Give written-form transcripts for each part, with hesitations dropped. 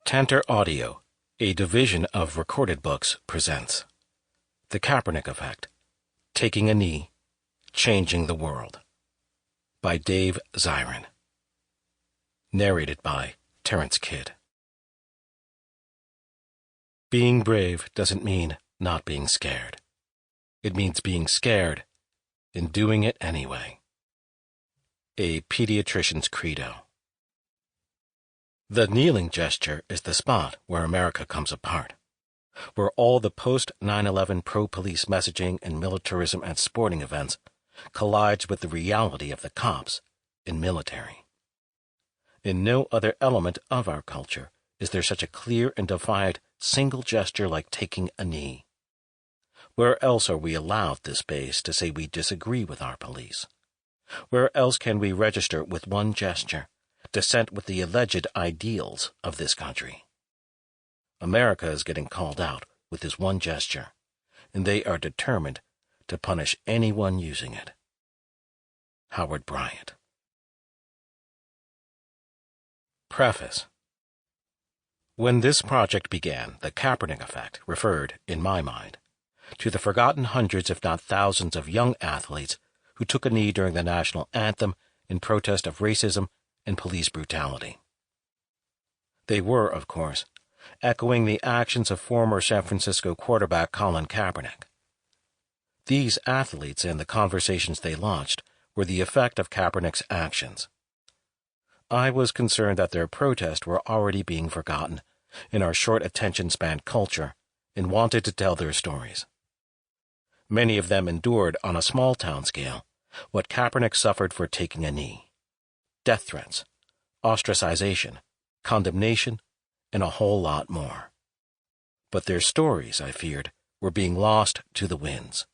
Tantor Audio, a division of Recorded Books, presents The Kaepernick Effect, Taking a Knee, Changing the World, by Dave Zirin. Narrated by Terrence. Being brave doesn't mean not being scared. It means being scared and doing it anyway. A Pediatrician's Credo. The kneeling gesture is the spot where America comes apart, where all the post-9/11 pro-police messaging and militarism at sporting events collides with the reality of the cops and military. In no other element of our culture is there such a clear and defiant single gesture like taking a knee. Where else are we allowed this space to say we disagree with our police? Where else can we register with one gesture dissent with the alleged ideals of this country? America is getting called out with this one gesture, and they are determined to punish anyone using it. Howard Bryant. Preface. When this project began, the Kaepernick effect referred, in my mind, to the forgotten hundreds if not thousands of young athletes who took a knee during the national anthem in protest of racism and police brutality. They were, of course, echoing the actions of former San Francisco quarterback Colin Kaepernick. These athletes and the conversations they launched were the effect of Kaepernick's actions. I was concerned that their protests were already being forgotten in our short attention span culture and wanted to tell their stories. Many of them endured on a small-town scale what Kaepernick suffered for taking a knee. Death threats, ostracization, condemnation, and a whole lot more. But their stories, I feared, were being lost to the winds.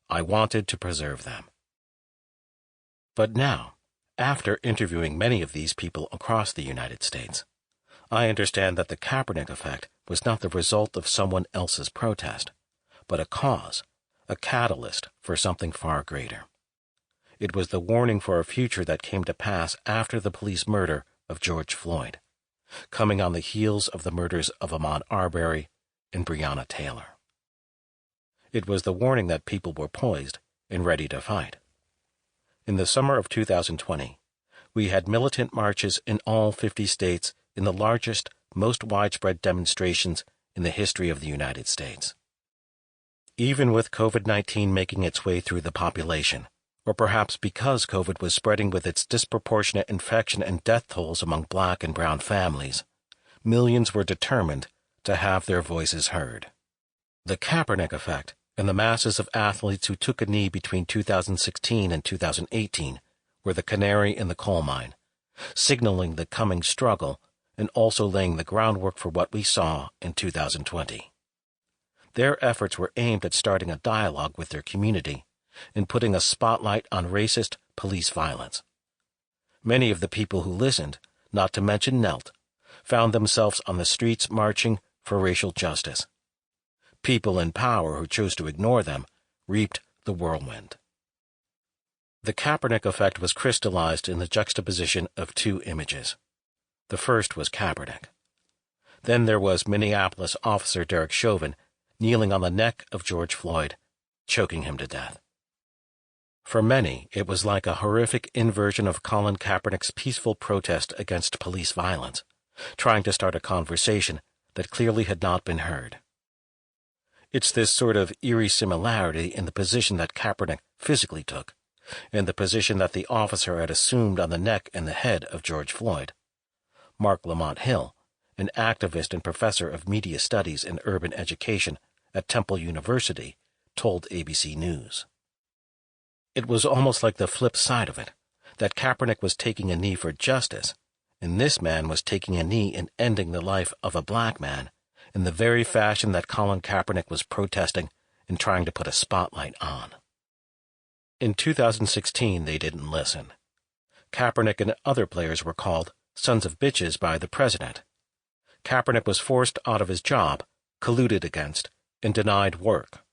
I wanted to preserve them. But now, after interviewing many of these people across the United States, I understand that the Kaepernick effect was not the result of someone else's protest, but a cause, a catalyst for something far greater. It was the warning for a future that came to pass after the police murder of George Floyd, coming on the heels of the murders of Ahmaud Arbery and Breonna Taylor. It was the warning that people were poised and ready to fight. In the summer of 2020, we had militant marches in all 50 states in the largest, most widespread demonstrations in the history of the United States. Even with COVID-19 making its way through the population, or perhaps because COVID was spreading with its disproportionate infection and death tolls among Black and brown families, millions were determined to have their voices heard. The Kaepernick effect and the masses of athletes who took a knee between 2016 and 2018 were the canary in the coal mine, signaling the coming struggle and also laying the groundwork for what we saw in 2020. Their efforts were aimed at starting a dialogue with their community and putting a spotlight on racist police violence. Many of the people who listened, not to mention knelt, found themselves on the streets marching for racial justice. People in power who chose to ignore them reaped the whirlwind. The Kaepernick effect was crystallized in the juxtaposition of two images. The first was Kaepernick. Then there was Minneapolis officer Derek Chauvin kneeling on the neck of George Floyd, choking him to death. For many, it was like a horrific inversion of Colin Kaepernick's peaceful protest against police violence, trying to start a conversation that clearly had not been heard. It's this sort of eerie similarity in the position that Kaepernick physically took, and the position that the officer had assumed on the neck and the head of George Floyd. Mark Lamont Hill, an activist and professor of media studies and urban education at Temple University, told ABC News. It was almost like the flip side of it, that Kaepernick was taking a knee for justice, and this man was taking a knee in ending the life of a Black man in the very fashion that Colin Kaepernick was protesting and trying to put a spotlight on. In 2016, they didn't listen. Kaepernick and other players were called sons of bitches by the president. Kaepernick was forced out of his job, colluded against, and denied work.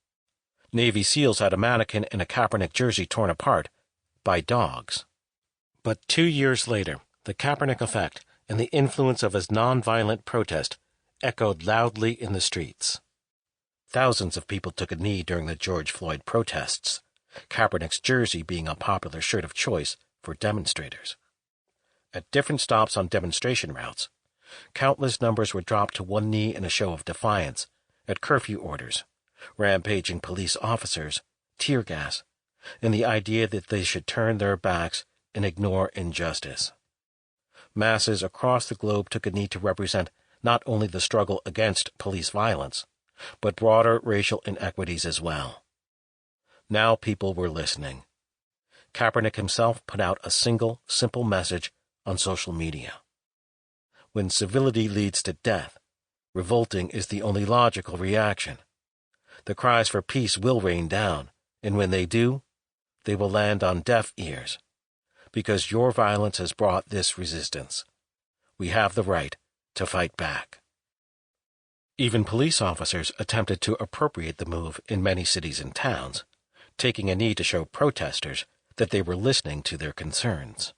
Navy SEALs had a mannequin in a Kaepernick jersey torn apart by dogs. But 2 years later, the Kaepernick effect and the influence of his nonviolent protest echoed loudly in the streets. Thousands of people took a knee during the George Floyd protests, Kaepernick's jersey being a popular shirt of choice for demonstrators. At different stops on demonstration routes, countless numbers were dropped to one knee in a show of defiance at curfew orders, rampaging police officers, tear gas, and the idea that they should turn their backs and ignore injustice. Masses across the globe took a knee to represent not only the struggle against police violence, but broader racial inequities as well. Now people were listening. Kaepernick himself put out a single, simple message on social media. When civility leads to death, revolting is the only logical reaction. The cries for peace will rain down, and when they do, they will land on deaf ears. Because your violence has brought this resistance. We have the right to fight back. Even police officers attempted to appropriate the move in many cities and towns, taking a knee to show protesters that they were listening to their concerns.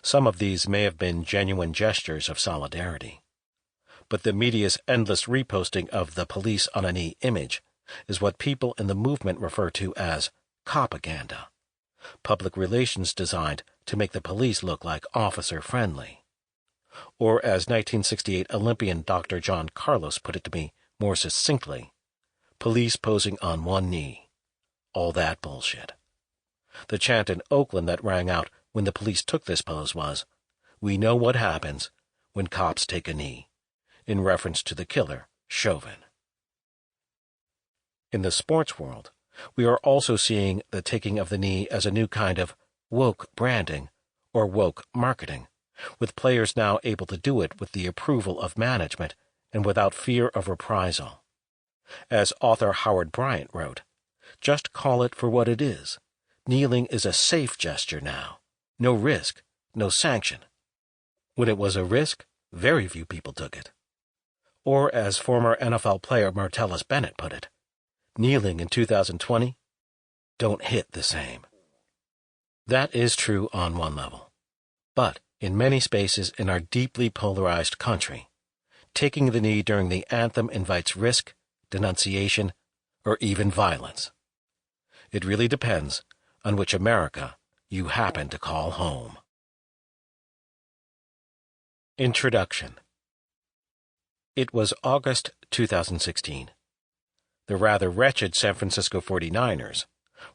Some of these may have been genuine gestures of solidarity. But the media's endless reposting of the police on a knee image is what people in the movement refer to as propaganda, public relations designed to make the police look like officer-friendly. Or, as 1968 Olympian Dr. John Carlos put it to me more succinctly, police posing on one knee. All that bullshit. The chant in Oakland that rang out when the police took this pose was, "We know what happens when cops take a knee," in reference to the killer, Chauvin. In the sports world, we are also seeing the taking of the knee as a new kind of woke branding or woke marketing, with players now able to do it with the approval of management and without fear of reprisal. As author Howard Bryant wrote, "Just call it for what it is. Kneeling is a safe gesture now. No risk, no sanction." When it was a risk, very few people took it. Or, as former NFL player Martellus Bennett put it, kneeling in 2020 don't hit the same. That is true on one level. But in many spaces in our deeply polarized country, taking the knee during the anthem invites risk, denunciation, or even violence. It really depends on which America you happen to call home. Introduction. It was August 2016. The rather wretched San Francisco 49ers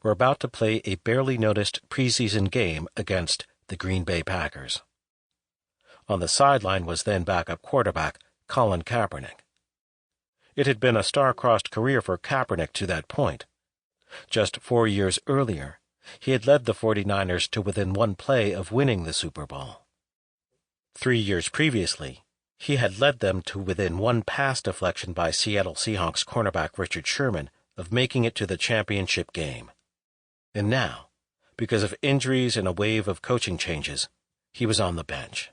were about to play a barely noticed preseason game against the Green Bay Packers. On the sideline was then backup quarterback Colin Kaepernick. It had been a star-crossed career for Kaepernick to that point. Just 4 years earlier, he had led the 49ers to within one play of winning the Super Bowl. 3 years previously, he had led them to within one pass deflection by Seattle Seahawks cornerback Richard Sherman of making it to the championship game. And now, because of injuries and a wave of coaching changes, he was on the bench.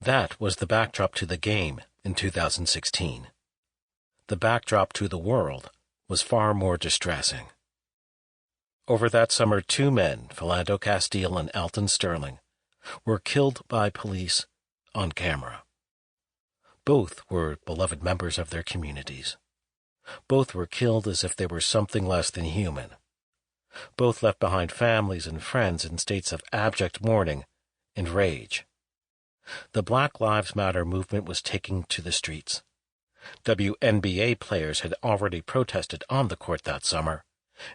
That was the backdrop to the game in 2016. The backdrop to the world was far more distressing. Over that summer, 2 men, Philando Castile and Alton Sterling, were killed by police on camera. Both were beloved members of their communities. Both were killed as if they were something less than human. Both left behind families and friends in states of abject mourning and rage. The Black Lives Matter movement was taking to the streets. WNBA players had already protested on the court that summer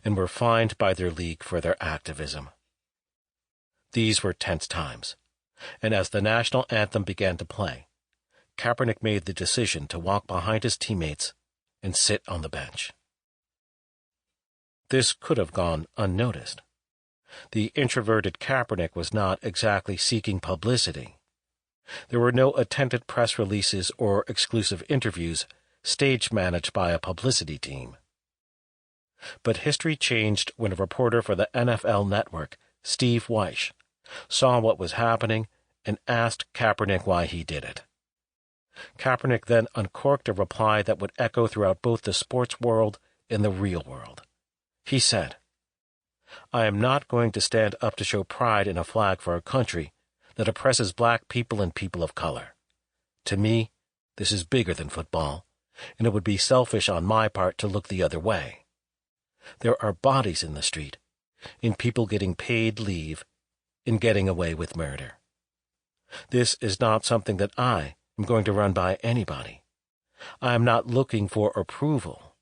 and were fined by their league for their activism. These were tense times, and as the national anthem began to play, Kaepernick made the decision to walk behind his teammates and sit on the bench. This could have gone unnoticed. The introverted Kaepernick was not exactly seeking publicity. There were no attended press releases or exclusive interviews stage-managed by a publicity team. But history changed when a reporter for the NFL Network, Steve Weish, saw what was happening and asked Kaepernick why he did it. Kaepernick then uncorked a reply that would echo throughout both the sports world and the real world. He said, "I am not going to stand up to show pride in a flag for a country that oppresses black people and people of color. To me, this is bigger than football, and it would be selfish on my part to look the other way. There are bodies in the street, in people getting paid leave, in getting away with murder. This is not something that I am going to run by anybody. I am not looking for approval.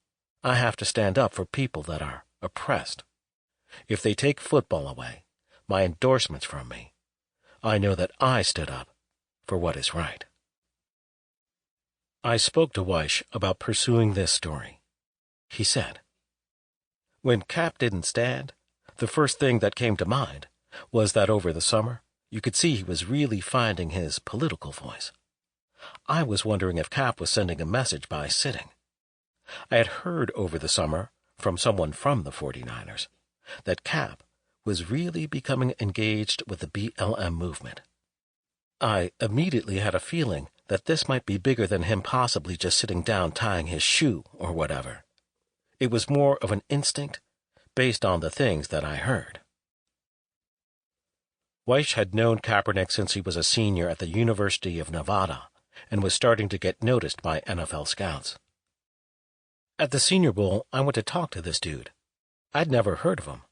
I have to stand up for people that are oppressed. If they take football away, my endorsements from me, I know that I stood up for what is right. I spoke to Weish about pursuing this story. He said, "When Cap didn't stand, the first thing that came to mind was that over the summer, you could see he was really finding his political voice. I was wondering if Cap was sending a message by sitting. I had heard over the summer from someone from the 49ers that Cap was really becoming engaged with the BLM movement. I immediately had a feeling that this might be bigger than him possibly just sitting down tying his shoe or whatever. It was more of an instinct based on the things that I heard." Weish had known Kaepernick since he was a senior at the University of Nevada and was starting to get noticed by NFL scouts. "At the Senior Bowl, I went to talk to this dude. I'd never heard of him.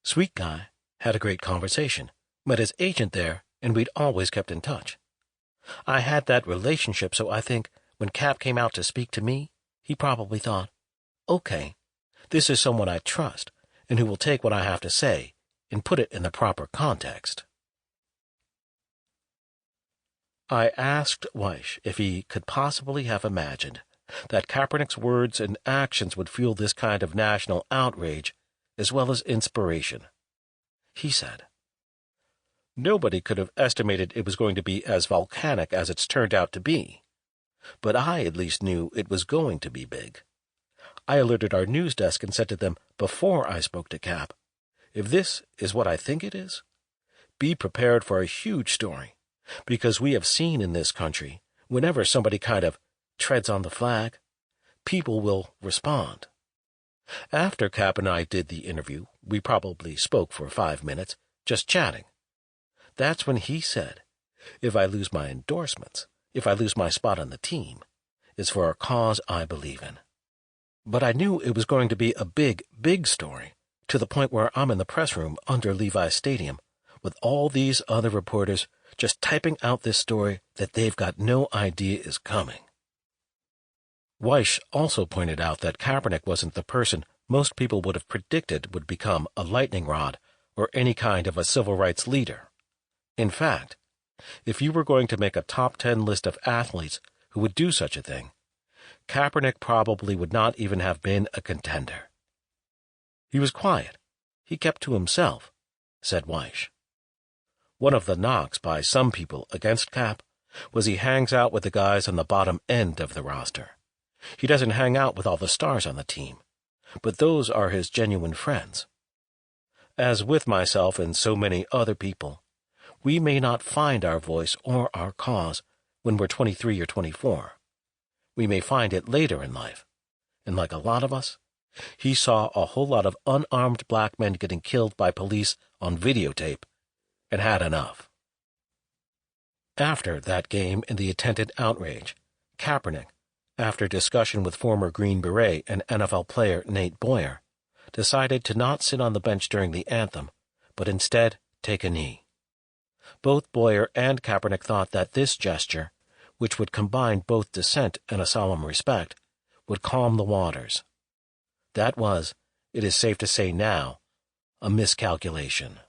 Sweet guy, had a great conversation, met his agent there, and we'd always kept in touch. I had that relationship, so I think when Cap came out to speak to me, he probably thought, okay, this is someone I trust and who will take what I have to say and put it in the proper context." I asked Weish if he could possibly have imagined that Kaepernick's words and actions would fuel this kind of national outrage as well as inspiration. He said, "Nobody could have estimated it was going to be as volcanic as it's turned out to be, but I at least knew it was going to be big. I alerted our news desk and said to them before I spoke to Cap, if this is what I think it is, be prepared for a huge story, because we have seen in this country, whenever somebody kind of treads on the flag, people will respond." After Cap and I did the interview, we probably spoke for 5 minutes, just chatting. That's when he said, if I lose my endorsements, if I lose my spot on the team, it's for a cause I believe in. But I knew it was going to be a big, big story, to the point where I'm in the press room under Levi's Stadium, with all these other reporters just typing out this story that they've got no idea is coming. Weish also pointed out that Kaepernick wasn't the person most people would have predicted would become a lightning rod or any kind of a civil rights leader. In fact, if you were going to make a top 10 list of athletes who would do such a thing, Kaepernick probably would not even have been a contender. He was quiet. He kept to himself, said Weish. One of the knocks by some people against Cap was he hangs out with the guys on the bottom end of the roster. He doesn't hang out with all the stars on the team, but those are his genuine friends. As with myself and so many other people, we may not find our voice or our cause when we're 23 or 24. We may find it later in life, and like a lot of us, he saw a whole lot of unarmed black men getting killed by police on videotape and had enough. After that game and the attendant outrage, Kaepernick, after discussion with former Green Beret and NFL player Nate Boyer, decided to not sit on the bench during the anthem, but instead take a knee. Both Boyer and Kaepernick thought that this gesture, which would combine both dissent and a solemn respect, would calm the waters. That was, it is safe to say now, a miscalculation.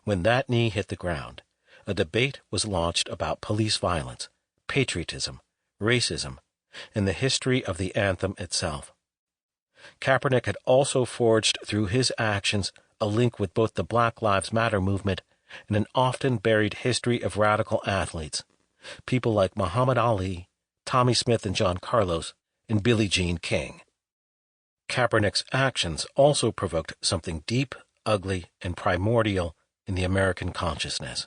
When that knee hit the ground, a debate was launched about police violence, patriotism, racism, and the history of the anthem itself. Kaepernick had also forged through his actions a link with both the Black Lives Matter movement and an often buried history of radical athletes, people like Muhammad Ali, Tommy Smith and John Carlos, and Billie Jean King. Kaepernick's actions also provoked something deep, ugly, and primordial in the American consciousness.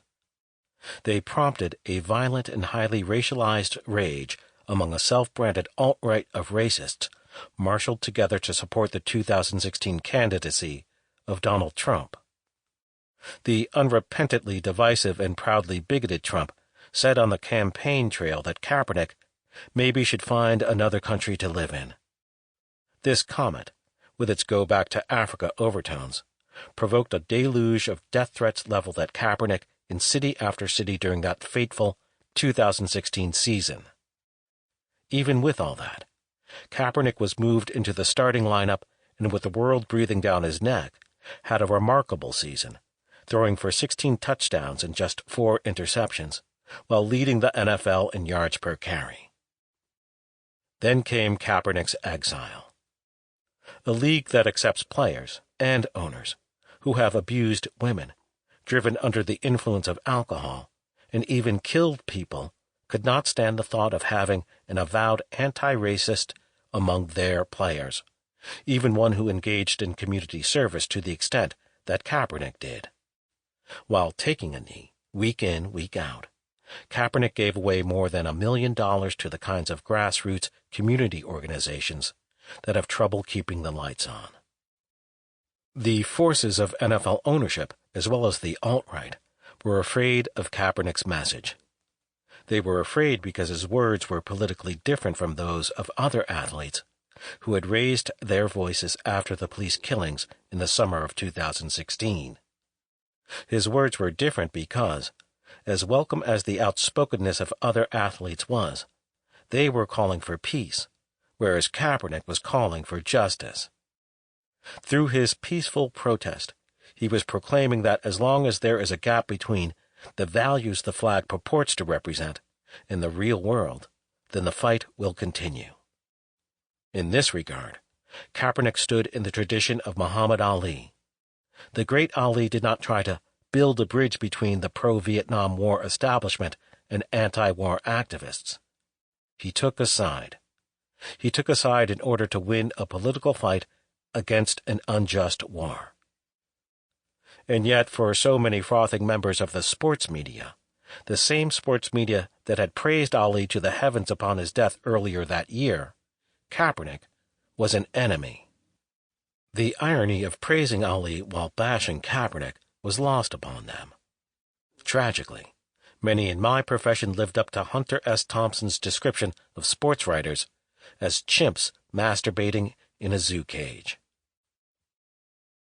They prompted a violent and highly racialized rage among a self-branded alt-right of racists marshaled together to support the 2016 candidacy of Donald Trump. The unrepentantly divisive and proudly bigoted Trump said on the campaign trail that Kaepernick maybe should find another country to live in. This comment, with its go-back-to-Africa overtones, provoked a deluge of death threats leveled at Kaepernick in city after city during that fateful 2016 season. Even with all that, Kaepernick was moved into the starting lineup and, with the world breathing down his neck, had a remarkable season, throwing for 16 touchdowns and just 4 interceptions, while leading the NFL in yards per carry. Then came Kaepernick's exile. A league that accepts players and owners who have abused women, driven under the influence of alcohol, and even killed people could not stand the thought of having an avowed anti-racist among their players, even one who engaged in community service to the extent that Kaepernick did. While taking a knee, week in, week out, Kaepernick gave away more than $1 million to the kinds of grassroots community organizations that have trouble keeping the lights on. The forces of NFL ownership, as well as the alt-right, were afraid of Kaepernick's message. They were afraid because his words were politically different from those of other athletes who had raised their voices after the police killings in the summer of 2016. His words were different because, as welcome as the outspokenness of other athletes was, they were calling for peace, whereas Kaepernick was calling for justice. Through his peaceful protest, he was proclaiming that as long as there is a gap between the values the flag purports to represent and the real world, then the fight will continue. In this regard, Kaepernick stood in the tradition of Muhammad Ali. The great Ali did not try to build a bridge between the pro-Vietnam War establishment and anti-war activists. He took a side. He took a side in order to win a political fight against an unjust war. And yet, for so many frothing members of the sports media, the same sports media that had praised Ali to the heavens upon his death earlier that year, Kaepernick was an enemy. The irony of praising Ali while bashing Kaepernick was lost upon them. Tragically, many in my profession lived up to Hunter S. Thompson's description of sports writers as chimps masturbating in a zoo cage.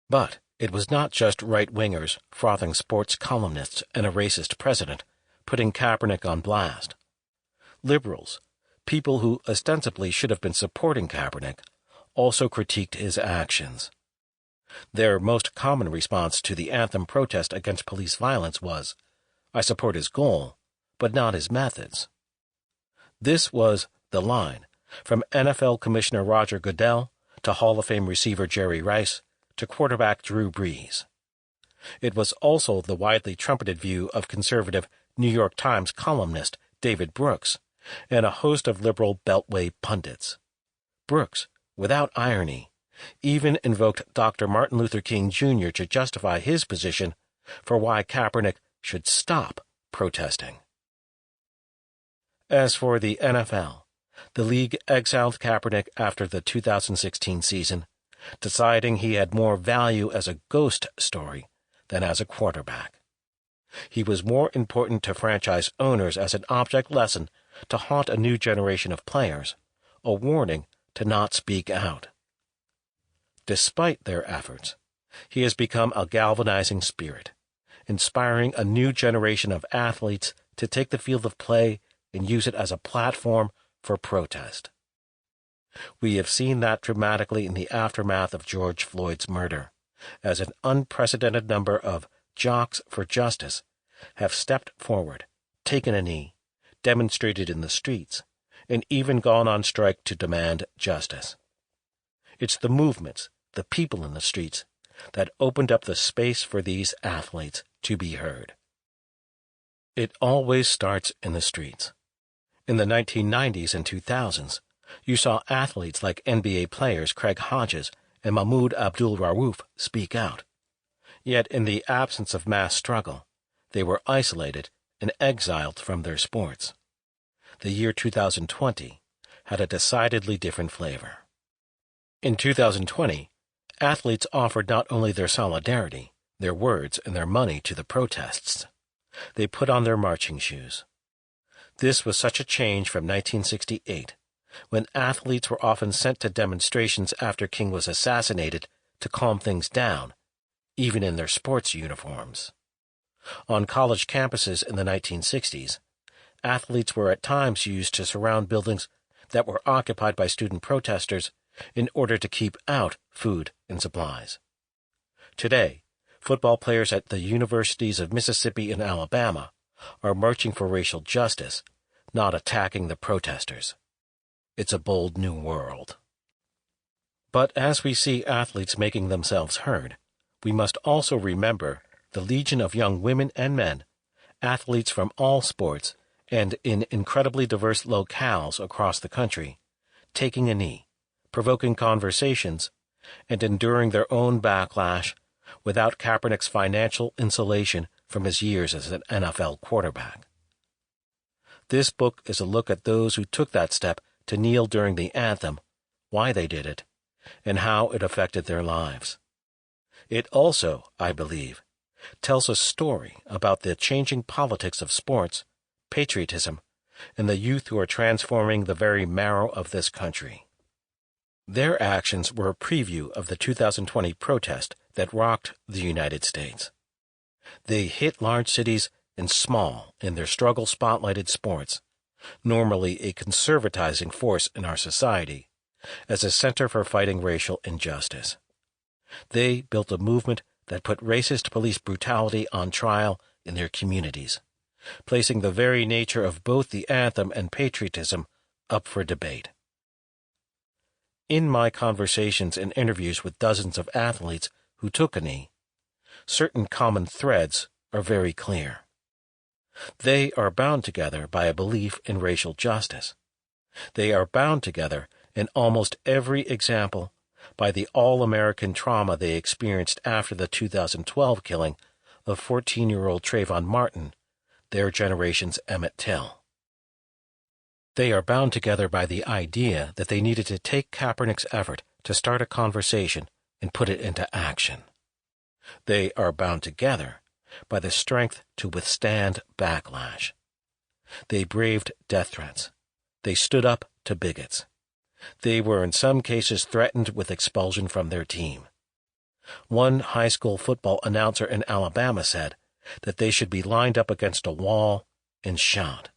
But it was not just right-wingers, frothing sports columnists, and a racist president putting Kaepernick on blast. Liberals, people who ostensibly should have been supporting Kaepernick, also critiqued his actions. Their most common response to the anthem protest against police violence was, "I support his goal, but not his methods." This was the line from NFL Commissioner Roger Goodell to Hall of Fame receiver Jerry Rice to quarterback Drew Brees. It was also the widely trumpeted view of conservative New York Times columnist David Brooks and a host of liberal Beltway pundits. Brooks, without irony, even invoked Dr. Martin Luther King Jr. to justify his position for why Kaepernick should stop protesting. As for the NFL, the league exiled Kaepernick after the 2016 season, deciding he had more value as a ghost story than as a quarterback. He was more important to franchise owners as an object lesson to haunt a new generation of players, a warning to not speak out. Despite their efforts, he has become a galvanizing spirit, inspiring a new generation of athletes to take the field of play and use it as a platform for protest. We have seen that dramatically in the aftermath of George Floyd's murder, as an unprecedented number of jocks for justice have stepped forward, taken a knee, demonstrated in the streets, and even gone on strike to demand justice. It's the movements, the people in the streets, that opened up the space for these athletes to be heard. It always starts in the streets. In the 1990s and 2000s, you saw athletes like NBA players Craig Hodges and Mahmoud Abdul-Rauf speak out. Yet in the absence of mass struggle, they were isolated and exiled from their sports. The year 2020 had a decidedly different flavor. In 2020, athletes offered not only their solidarity, their words and their money to the protests. They put on their marching shoes. This was such a change from 1968, when athletes were often sent to demonstrations after King was assassinated to calm things down, even in their sports uniforms. On college campuses in the 1960s, athletes were at times used to surround buildings that were occupied by student protesters in order to keep out food and supplies. Today, football players at the universities of Mississippi and Alabama are marching for racial justice, not attacking the protesters. It's a bold new world. But as we see athletes making themselves heard, we must also remember the legion of young women and men, athletes from all sports and in incredibly diverse locales across the country, taking a knee, provoking conversations, and enduring their own backlash without Kaepernick's financial insulation from his years as an NFL quarterback. This book is a look at those who took that step to kneel during the anthem, why they did it, and how it affected their lives. It also, I believe, tells a story about the changing politics of sports, patriotism, and the youth who are transforming the very marrow of this country. Their actions were a preview of the 2020 protest that rocked the United States. They hit large cities and small in their struggle-spotlighted sports, normally a conservatizing force in our society, as a center for fighting racial injustice. They built a movement that put racist police brutality on trial in their communities, placing the very nature of both the anthem and patriotism up for debate. In my conversations and interviews with dozens of athletes who took a knee, certain common threads are very clear. They are bound together by a belief in racial justice. They are bound together in almost every example by the all-American trauma they experienced after the 2012 killing of 14-year-old Trayvon Martin, their generation's Emmett Till. They are bound together by the idea that they needed to take Kaepernick's effort to start a conversation and put it into action. They are bound together by the strength to withstand backlash. They braved death threats. They stood up to bigots. They were in some cases threatened with expulsion from their team. One high school football announcer in Alabama said that they should be lined up against a wall and shot.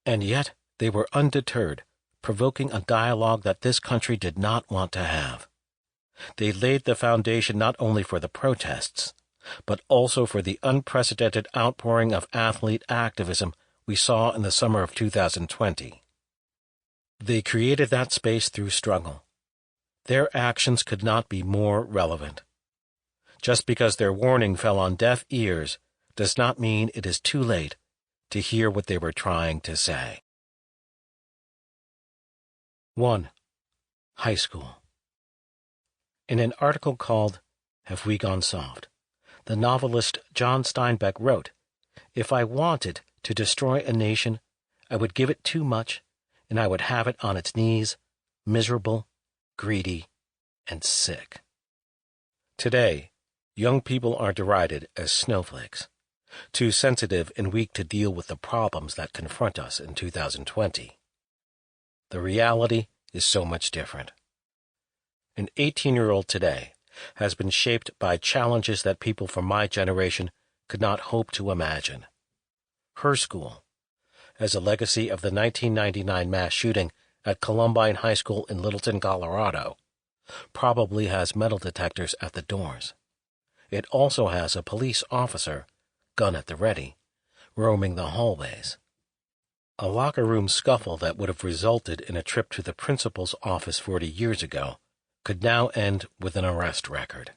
And yet they were undeterred, provoking a dialogue that this country did not want to have. They laid the foundation not only for the protests, but also for the unprecedented outpouring of athlete activism we saw in the summer of 2020. They created that space through struggle. Their actions could not be more relevant. Just because their warning fell on deaf ears does not mean it is too late to hear what they were trying to say. 1. High school. In an article called Have We Gone Soft?, the novelist John Steinbeck wrote, "If I wanted to destroy a nation, I would give it too much, and I would have it on its knees, miserable, greedy, and sick." Today, young people are derided as snowflakes, too sensitive and weak to deal with the problems that confront us in 2020. The reality is so much different. An 18-year-old today has been shaped by challenges that people from my generation could not hope to imagine. Her school, as a legacy of the 1999 mass shooting at Columbine High School in Littleton, Colorado, probably has metal detectors at the doors. It also has a police officer, gun at the ready, roaming the hallways. A locker room scuffle that would have resulted in a trip to the principal's office 40 years ago could now end with an arrest record.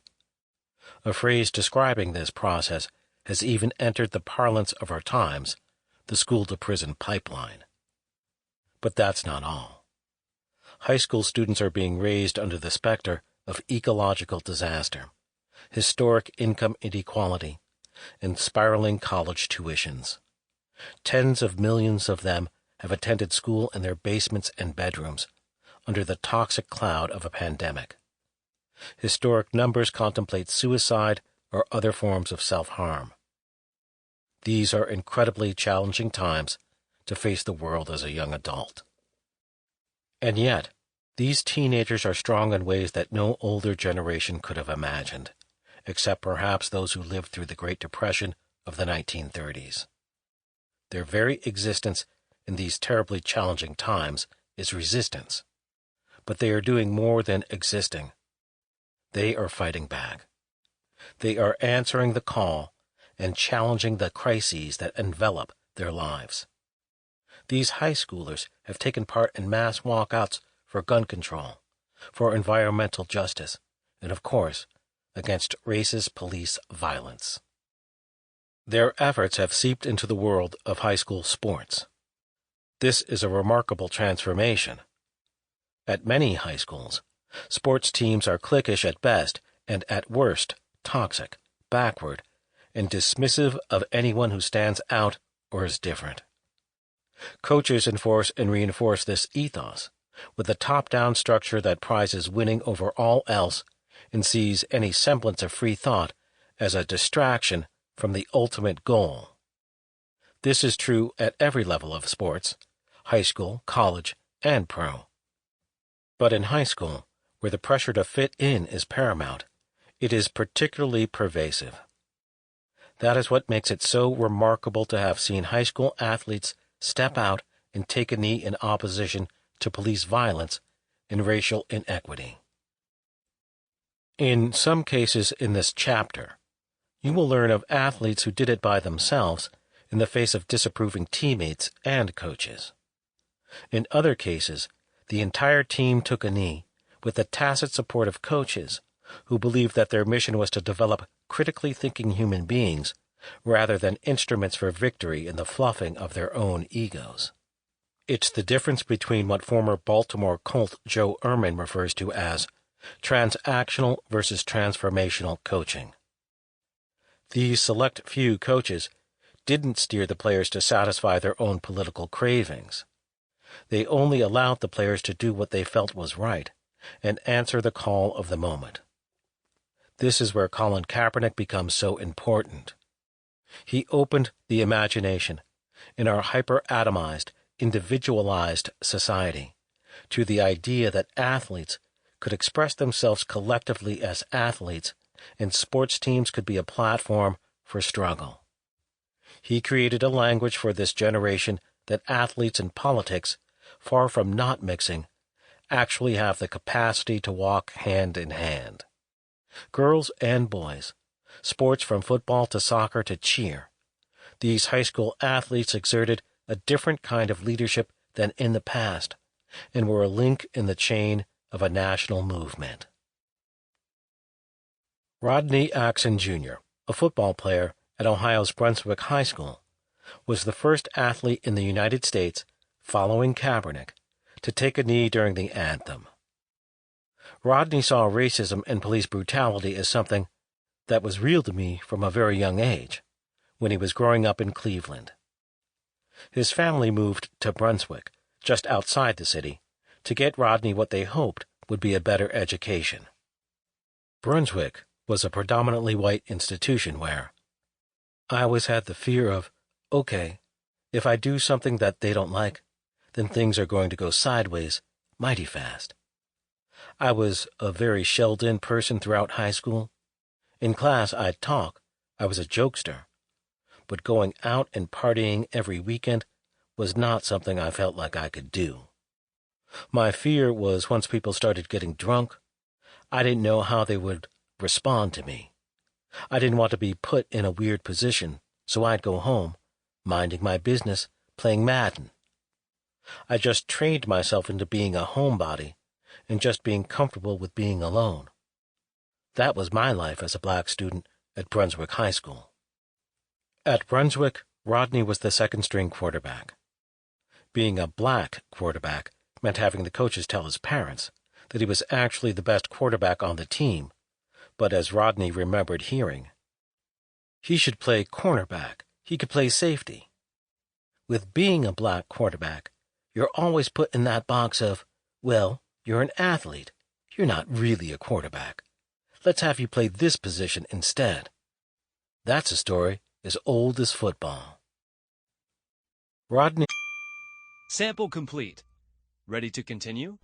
A phrase describing this process has even entered the parlance of our times, the school-to-prison pipeline. But that's not all. High school students are being raised under the specter of ecological disaster, historic income inequality, and spiraling college tuitions. Tens of millions of them have attended school in their basements and bedrooms, under the toxic cloud of a pandemic. Historic numbers contemplate suicide or other forms of self-harm. These are incredibly challenging times to face the world as a young adult. And yet, these teenagers are strong in ways that no older generation could have imagined, except perhaps those who lived through the Great Depression of the 1930s. Their very existence in these terribly challenging times is resistance, but they are doing more than existing. They are fighting back. They are answering the call and challenging the crises that envelop their lives. These high schoolers have taken part in mass walkouts for gun control, for environmental justice, and of course, against racist police violence. Their efforts have seeped into the world of high school sports. This is a remarkable transformation. At many high schools, sports teams are cliquish at best and at worst toxic, backward, and dismissive of anyone who stands out or is different. Coaches enforce and reinforce this ethos with a top-down structure that prizes winning over all else and sees any semblance of free thought as a distraction from the ultimate goal. This is true at every level of sports, high school, college, and pro. But in high school, where the pressure to fit in is paramount, it is particularly pervasive. That is what makes it so remarkable to have seen high school athletes step out and take a knee in opposition to police violence and racial inequity. In some cases in this chapter, you will learn of athletes who did it by themselves in the face of disapproving teammates and coaches. In other cases, the entire team took a knee with the tacit support of coaches who believed that their mission was to develop critically thinking human beings rather than instruments for victory in the fluffing of their own egos. It's the difference between what former Baltimore Colt Joe Ehrmann refers to as transactional versus transformational coaching. These select few coaches didn't steer the players to satisfy their own political cravings. They only allowed the players to do what they felt was right and answer the call of the moment. This is where Colin Kaepernick becomes so important. He opened the imagination in our hyper-atomized, individualized society to the idea that athletes could express themselves collectively as athletes and sports teams could be a platform for struggle. He created a language for this generation that athletes and politics, far from not mixing, actually have the capacity to walk hand in hand. Girls and boys, sports from football to soccer to cheer, these high school athletes exerted a different kind of leadership than in the past and were a link in the chain of a national movement. Rodney Axon Jr., a football player at Ohio's Brunswick High School, was the first athlete in the United States, following Kaepernick, to take a knee during the anthem. Rodney saw racism and police brutality as something that was real to me from a very young age, when he was growing up in Cleveland. His family moved to Brunswick, just outside the city, to get Rodney what they hoped would be a better education. Brunswick was a predominantly white institution where I always had the fear of, okay, if I do something that they don't like, then things are going to go sideways mighty fast. I was a very shelled-in person throughout high school. In class, I'd talk. I was a jokester. But going out and partying every weekend was not something I felt like I could do. My fear was once people started getting drunk, I didn't know how they would respond to me. I didn't want to be put in a weird position, so I'd go home, minding my business, playing Madden. I just trained myself into being a homebody and just being comfortable with being alone. That was my life as a black student at Brunswick High School. At Brunswick, Rodney was the second-string quarterback. Being a black quarterback meant having the coaches tell his parents that he was actually the best quarterback on the team, but as Rodney remembered hearing, he should play cornerback, he could play safety. With being a black quarterback, you're always put in that box of, well, you're an athlete, you're not really a quarterback. Let's have you play this position instead. That's a story as old as football. Rodney. Sample complete. Ready to continue?